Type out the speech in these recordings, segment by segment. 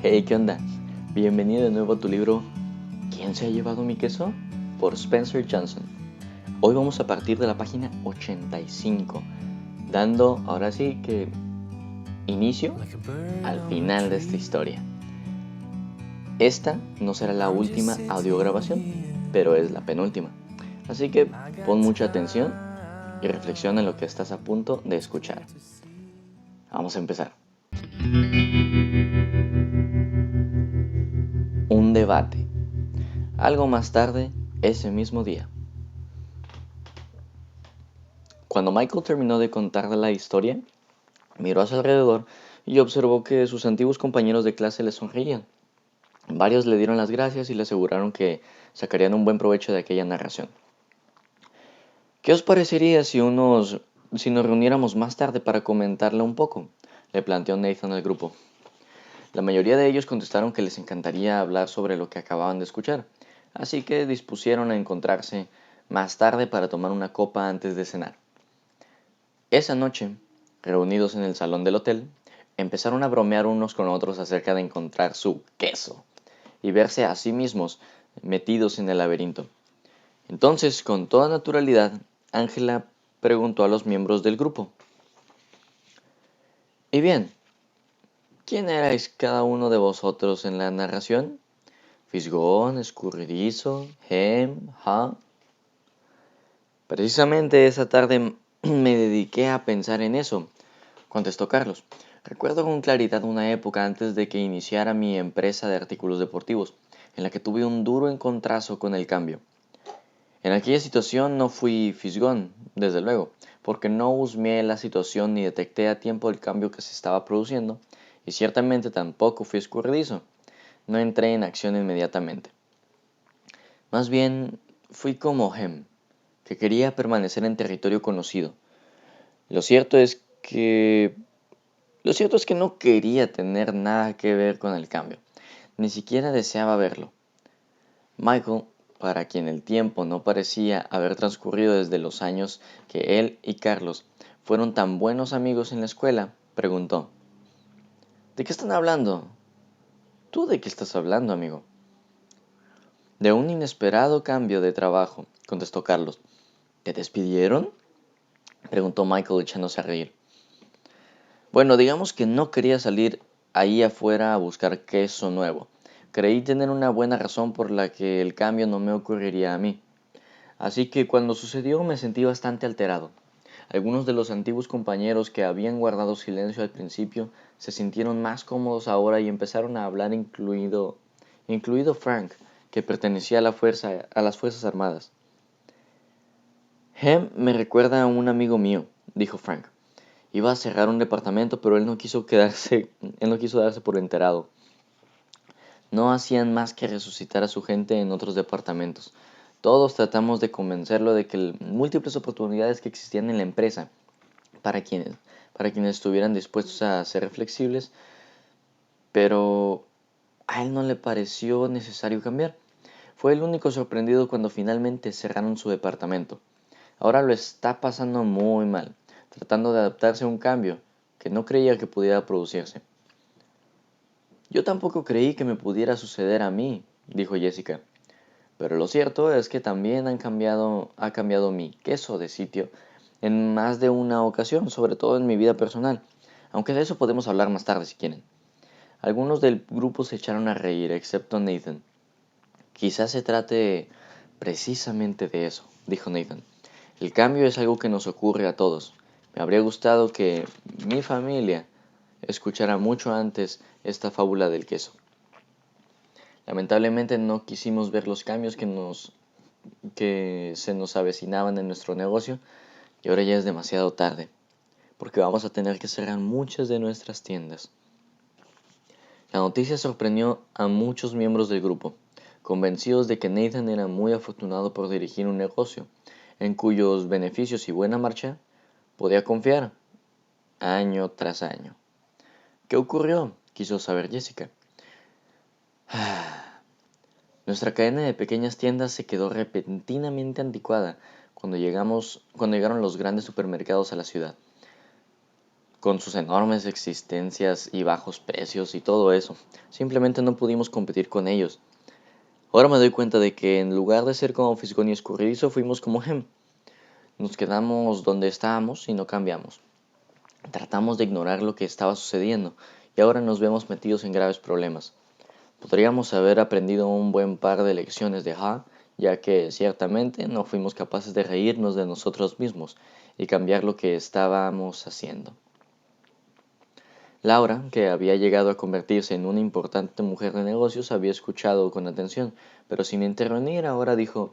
Hey, ¿qué onda? Bienvenido de nuevo a tu libro ¿Quién se ha llevado mi queso? Por Spencer Johnson. Hoy vamos a partir de la página 85, dando ahora sí que inicio al final de esta historia. Esta no será la última audiograbación, pero es la penúltima. Así que pon mucha atención y reflexiona en lo que estás a punto de escuchar. Vamos a empezar. Un debate. Algo más tarde, ese mismo día. Cuando Michael terminó de contarle la historia, miró a su alrededor y observó que sus antiguos compañeros de clase le sonreían. Varios le dieron las gracias y le aseguraron que sacarían un buen provecho de aquella narración. ¿Qué os parecería si nos reuniéramos más tarde para comentarle un poco?, le planteó Nathan al grupo. La mayoría de ellos contestaron que les encantaría hablar sobre lo que acababan de escuchar, así que dispusieron a encontrarse más tarde para tomar una copa antes de cenar. Esa noche, reunidos en el salón del hotel, empezaron a bromear unos con otros acerca de encontrar su queso y verse a sí mismos metidos en el laberinto. Entonces, con toda naturalidad, Ángela preguntó a los miembros del grupo: «Y bien, ¿quién erais cada uno de vosotros en la narración? ¿Fisgón, escurridizo, Hem, Ha?» «Precisamente esa tarde me dediqué a pensar en eso», contestó Carlos. «Recuerdo con claridad una época antes de que iniciara mi empresa de artículos deportivos, en la que tuve un duro encontrazo con el cambio. En aquella situación no fui fisgón, desde luego, porque no husmeé la situación ni detecté a tiempo el cambio que se estaba produciendo, y ciertamente tampoco fui escurridizo. No entré en acción inmediatamente. Más bien, fui como Hem, que quería permanecer en territorio conocido. Lo cierto es que no quería tener nada que ver con el cambio, ni siquiera deseaba verlo. Michael, para quien el tiempo no parecía haber transcurrido desde los años que él y Carlos fueron tan buenos amigos en la escuela, preguntó: «¿De qué están hablando?» «¿Tú de qué estás hablando, amigo?» «De un inesperado cambio de trabajo», contestó Carlos. «¿Te despidieron?», preguntó Michael echándose a reír. «Bueno, digamos que no quería salir ahí afuera a buscar queso nuevo. Creí tener una buena razón por la que el cambio no me ocurriría a mí. Así que cuando sucedió me sentí bastante alterado. Algunos de los antiguos compañeros que habían guardado silencio al principio se sintieron más cómodos ahora y empezaron a hablar, incluido Frank, que pertenecía a las Fuerzas Armadas. «Hem me recuerda a un amigo mío», dijo Frank. «Iba a cerrar un departamento, pero él no quiso darse por enterado. No hacían más que resucitar a su gente en otros departamentos. Todos tratamos de convencerlo de que múltiples oportunidades que existían en la empresa para quienes estuvieran dispuestos a ser flexibles, pero a él no le pareció necesario cambiar. Fue el único sorprendido cuando finalmente cerraron su departamento. Ahora lo está pasando muy mal, tratando de adaptarse a un cambio que no creía que pudiera producirse». «Yo tampoco creí que me pudiera suceder a mí», dijo Jessica. «Pero lo cierto es que también ha cambiado mi queso de sitio en más de una ocasión, sobre todo en mi vida personal, aunque de eso podemos hablar más tarde si quieren». Algunos del grupo se echaron a reír, excepto Nathan. «Quizás se trate precisamente de eso», dijo Nathan. «El cambio es algo que nos ocurre a todos. Me habría gustado que mi familia escuchara mucho antes esta fábula del queso. Lamentablemente no quisimos ver los cambios que se nos avecinaban en nuestro negocio, y ahora ya es demasiado tarde, porque vamos a tener que cerrar muchas de nuestras tiendas». La noticia sorprendió a muchos miembros del grupo, convencidos de que Nathan era muy afortunado por dirigir un negocio en cuyos beneficios y buena marcha podía confiar año tras año. «¿Qué ocurrió?», quiso saber Jessica. «Nuestra cadena de pequeñas tiendas se quedó repentinamente anticuada cuando llegaron los grandes supermercados a la ciudad. con sus enormes existencias y bajos precios y todo eso. Simplemente no pudimos competir con ellos. Ahora me doy cuenta de que en lugar de ser como Fisgón y Escurridizo, fuimos como Hem. Nos quedamos donde estábamos y no cambiamos. Tratamos de ignorar lo que estaba sucediendo y ahora nos vemos metidos en graves problemas. Podríamos haber aprendido un buen par de lecciones de Ha, ya que ciertamente no fuimos capaces de reírnos de nosotros mismos y cambiar lo que estábamos haciendo. Laura, que había llegado a convertirse en una importante mujer de negocios, había escuchado con atención, pero sin intervenir ahora dijo: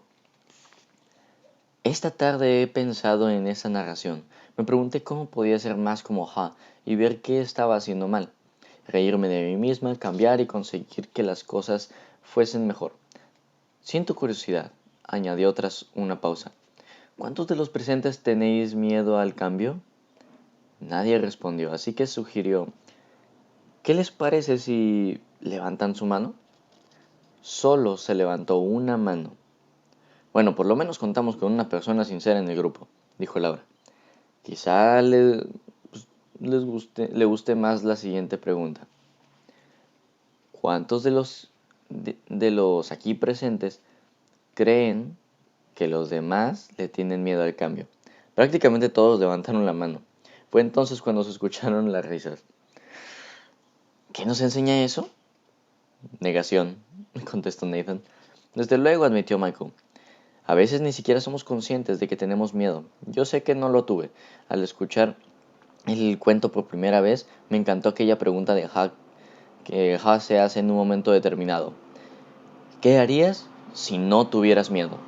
esta tarde he pensado en esa narración. Me pregunté cómo podía ser más como Ha y ver qué estaba haciendo mal. Reírme de mí misma, cambiar y conseguir que las cosas fuesen mejor. Siento curiosidad, añadió tras una pausa. ¿Cuántos de los presentes tenéis miedo al cambio? Nadie respondió, así que sugirió: ¿qué les parece si levantan su mano? Solo se levantó una mano. Bueno, por lo menos contamos con una persona sincera en el grupo, dijo Laura. Quizá le guste más la siguiente pregunta. ¿Cuántos de los aquí presentes creen que los demás le tienen miedo al cambio? Prácticamente todos levantaron la mano. Fue entonces cuando se escucharon las risas. ¿Qué nos enseña eso? Negación, contestó Nathan. Desde luego, admitió Michael. A veces ni siquiera somos conscientes de que tenemos miedo. Yo sé que no lo tuve. Al escuchar el cuento por primera vez, me encantó aquella pregunta de Huck que Huck se hace en un momento determinado. ¿Qué harías si no tuvieras miedo?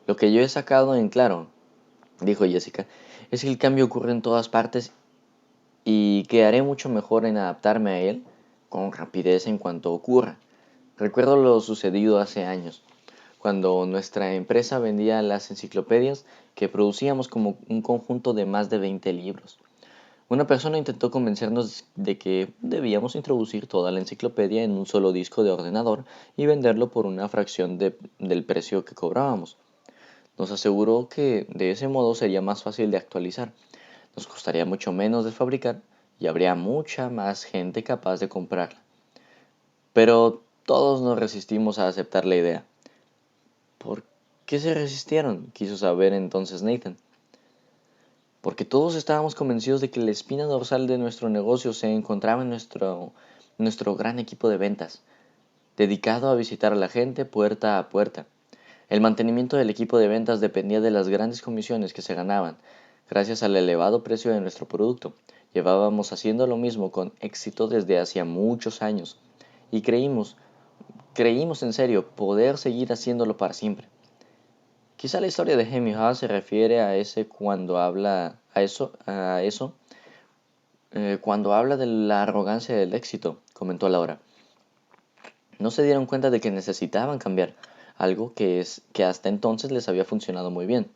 Lo que yo he sacado en claro, dijo Jessica, es que el cambio ocurre en todas partes y que haré mucho mejor en adaptarme a él con rapidez en cuanto ocurra. Recuerdo lo sucedido hace años, cuando nuestra empresa vendía las enciclopedias que producíamos como un conjunto de más de 20 libros. Una persona intentó convencernos de que debíamos introducir toda la enciclopedia en un solo disco de ordenador y venderlo por una fracción del precio que cobrábamos. Nos aseguró que de ese modo sería más fácil de actualizar, nos costaría mucho menos de fabricar y habría mucha más gente capaz de comprarla. Pero todos nos resistimos a aceptar la idea. ¿Por qué se resistieron?, quiso saber entonces Nathan. Porque todos estábamos convencidos de que la espina dorsal de nuestro negocio se encontraba en nuestro gran equipo de ventas, dedicado a visitar a la gente puerta a puerta. El mantenimiento del equipo de ventas dependía de las grandes comisiones que se ganaban, gracias al elevado precio de nuestro producto. Llevábamos haciendo lo mismo con éxito desde hacía muchos años, y creímos en serio poder seguir haciéndolo para siempre. Quizá la historia de Hemi Ha se refiere a ese cuando habla de la arrogancia del éxito, comentó Laura. No se dieron cuenta de que necesitaban cambiar algo que hasta entonces les había funcionado muy bien.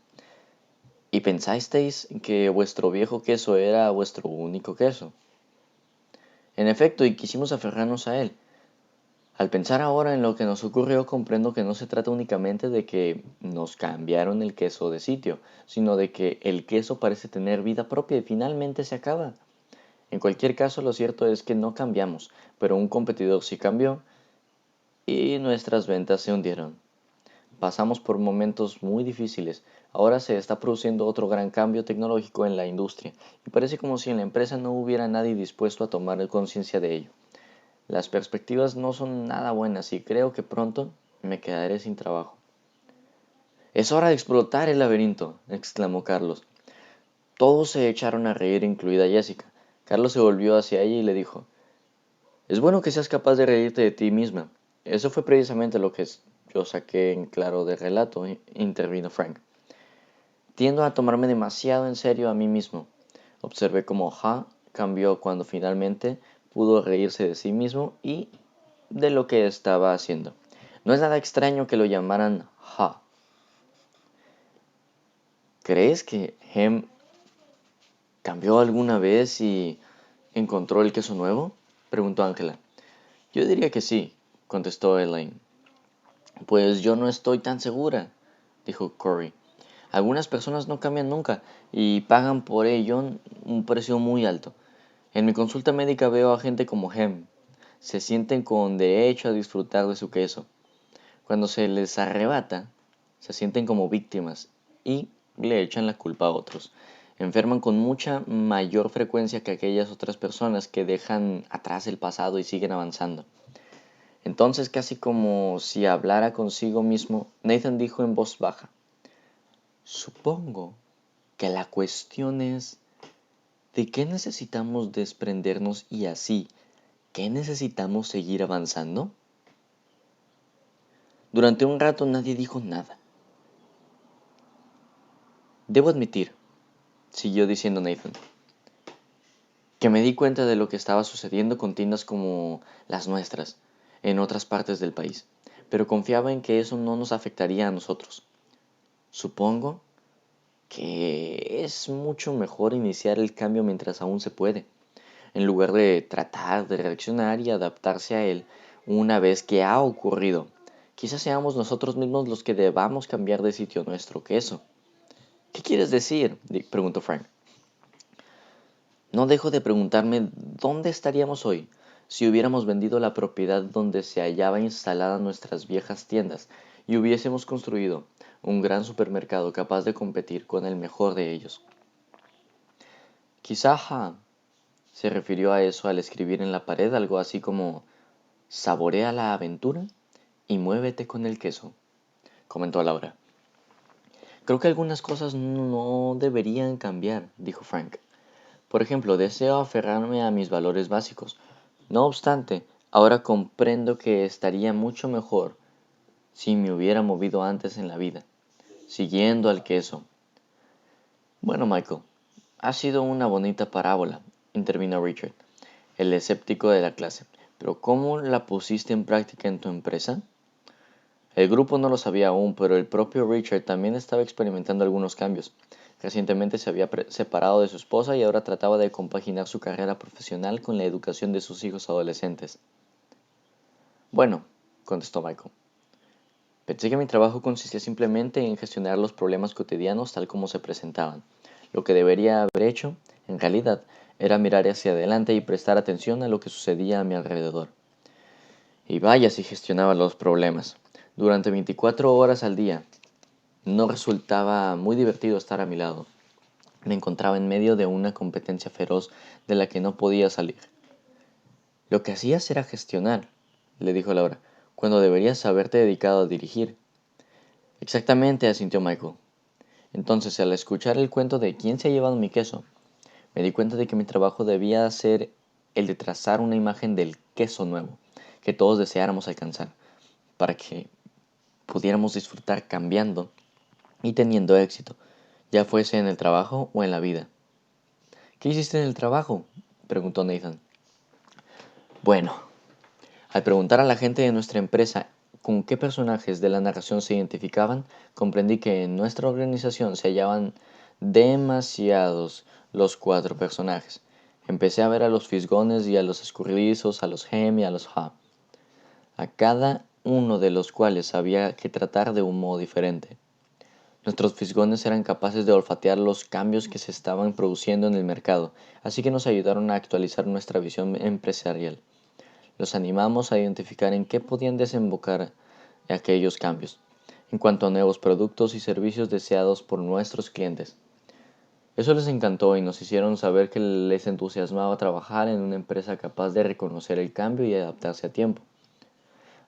¿Y pensasteis que vuestro viejo queso era vuestro único queso? En efecto, y quisimos aferrarnos a él. Al pensar ahora en lo que nos ocurrió, comprendo que no se trata únicamente de que nos cambiaron el queso de sitio, sino de que el queso parece tener vida propia y finalmente se acaba. En cualquier caso, lo cierto es que no cambiamos, pero un competidor sí cambió y nuestras ventas se hundieron. Pasamos por momentos muy difíciles. Ahora se está produciendo otro gran cambio tecnológico en la industria y parece como si en la empresa no hubiera nadie dispuesto a tomar conciencia de ello. Las perspectivas no son nada buenas y creo que pronto me quedaré sin trabajo. Es hora de explotar el laberinto, exclamó Carlos. Todos se echaron a reír, incluida Jessica. Carlos se volvió hacia ella y le dijo: es bueno que seas capaz de reírte de ti misma. Eso fue precisamente lo que yo saqué en claro del relato, intervino Frank. Tiendo a tomarme demasiado en serio a mí mismo. Observé cómo Ha cambió cuando finalmente pudo reírse de sí mismo y de lo que estaba haciendo. No es nada extraño que lo llamaran Ha. ¿Crees que Hem cambió alguna vez y encontró el queso nuevo?, preguntó Angela. Yo diría que sí, contestó Elaine. Pues yo no estoy tan segura, dijo Corey. Algunas personas no cambian nunca y pagan por ello un precio muy alto. En mi consulta médica veo a gente como Hem. Se sienten con derecho a disfrutar de su queso. Cuando se les arrebata, se sienten como víctimas y le echan la culpa a otros. Enferman con mucha mayor frecuencia que aquellas otras personas que dejan atrás el pasado y siguen avanzando. Entonces, casi como si hablara consigo mismo, Nathan dijo en voz baja: supongo que la cuestión es de qué necesitamos desprendernos y así, ¿qué necesitamos seguir avanzando? Durante un rato nadie dijo nada. Debo admitir, siguió diciendo Nathan, que me di cuenta de lo que estaba sucediendo con tiendas como las nuestras en otras partes del país, pero confiaba en que eso no nos afectaría a nosotros. Supongo que es mucho mejor iniciar el cambio mientras aún se puede, en lugar de tratar de reaccionar y adaptarse a él una vez que ha ocurrido. Quizás seamos nosotros mismos los que debamos cambiar de sitio nuestro queso. ¿Qué quieres decir?, preguntó Frank. No dejo de preguntarme dónde estaríamos hoy si hubiéramos vendido la propiedad donde se hallaba instalada nuestras viejas tiendas y hubiésemos construido un gran supermercado capaz de competir con el mejor de ellos. Quizá Ha se refirió a eso al escribir en la pared algo así como saborea la aventura y muévete con el queso, comentó Laura. Creo que algunas cosas no deberían cambiar, dijo Frank. Por ejemplo, deseo aferrarme a mis valores básicos. No obstante, ahora comprendo que estaría mucho mejor si me hubiera movido antes en la vida, siguiendo al queso. Bueno, Michael, ha sido una bonita parábola, intervino Richard, el escéptico de la clase. Pero ¿cómo la pusiste en práctica en tu empresa? El grupo no lo sabía aún, pero el propio Richard también estaba experimentando algunos cambios. Recientemente se había separado de su esposa y ahora trataba de compaginar su carrera profesional con la educación de sus hijos adolescentes. Bueno, contestó Michael, pensé que mi trabajo consistía simplemente en gestionar los problemas cotidianos tal como se presentaban. Lo que debería haber hecho, en realidad, era mirar hacia adelante y prestar atención a lo que sucedía a mi alrededor. Y vaya si gestionaba los problemas. Durante 24 horas al día, no resultaba muy divertido estar a mi lado. Me encontraba en medio de una competencia feroz de la que no podía salir. Lo que hacías era gestionar, le dijo Laura, cuando deberías haberte dedicado a dirigir. Exactamente, asintió Michael. Entonces, al escuchar el cuento de quién se ha llevado mi queso, me di cuenta de que mi trabajo debía ser el de trazar una imagen del queso nuevo, que todos deseáramos alcanzar, para que pudiéramos disfrutar cambiando y teniendo éxito, ya fuese en el trabajo o en la vida. ¿Qué hiciste en el trabajo?, preguntó Nathan. Bueno, al preguntar a la gente de nuestra empresa con qué personajes de la narración se identificaban, comprendí que en nuestra organización se hallaban demasiados los 4 personajes. Empecé a ver a los fisgones y a los escurridizos, a los Hem y a los Ha, a cada uno de los cuales había que tratar de un modo diferente. Nuestros fisgones eran capaces de olfatear los cambios que se estaban produciendo en el mercado, así que nos ayudaron a actualizar nuestra visión empresarial. Los animamos a identificar en qué podían desembocar aquellos cambios, en cuanto a nuevos productos y servicios deseados por nuestros clientes. Eso les encantó y nos hicieron saber que les entusiasmaba trabajar en una empresa capaz de reconocer el cambio y adaptarse a tiempo.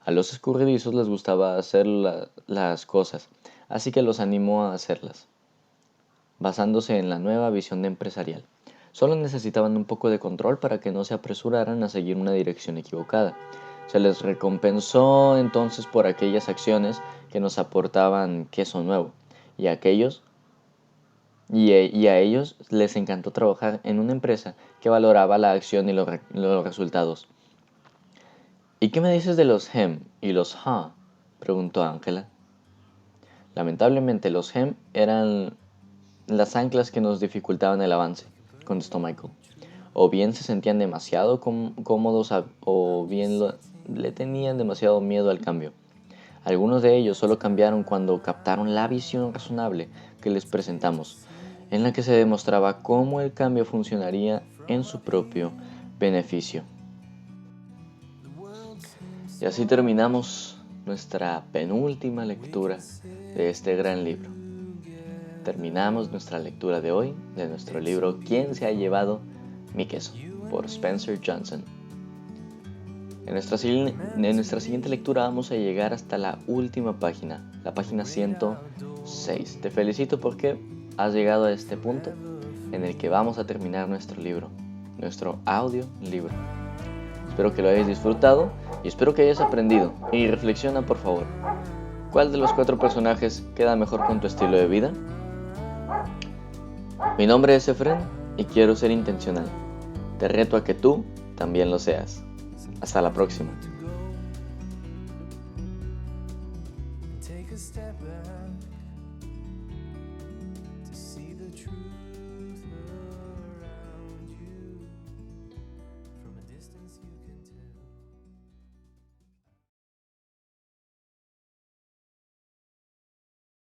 A los escurridizos les gustaba hacer las cosas, así que los animó a hacerlas, basándose en la nueva visión empresarial. Solo necesitaban un poco de control para que no se apresuraran a seguir una dirección equivocada. Se les recompensó entonces por aquellas acciones que nos aportaban queso nuevo, y a ellos les encantó trabajar en una empresa que valoraba la acción y los resultados. ¿Y qué me dices de los Hem y los Ha?, preguntó Angela. Lamentablemente los Hem eran las anclas que nos dificultaban el avance, contestó Michael. O bien se sentían demasiado cómodos o bien le tenían demasiado miedo al cambio. Algunos de ellos solo cambiaron cuando captaron la visión razonable que les presentamos, en la que se demostraba cómo el cambio funcionaría en su propio beneficio. Y así terminamos nuestra penúltima lectura de este gran libro. Terminamos nuestra lectura de hoy de nuestro libro ¿Quién se ha llevado mi queso? Por Spencer Johnson. En nuestra siguiente lectura vamos a llegar hasta la última página, la página 106. Te felicito porque has llegado a este punto en el que vamos a terminar nuestro libro, nuestro audiolibro. Espero que lo hayas disfrutado y espero que hayas aprendido. Y reflexiona, por favor, ¿cuál de los 4 personajes queda mejor con tu estilo de vida? Mi nombre es Efren y quiero ser intencional. Te reto a que tú también lo seas. Hasta la próxima.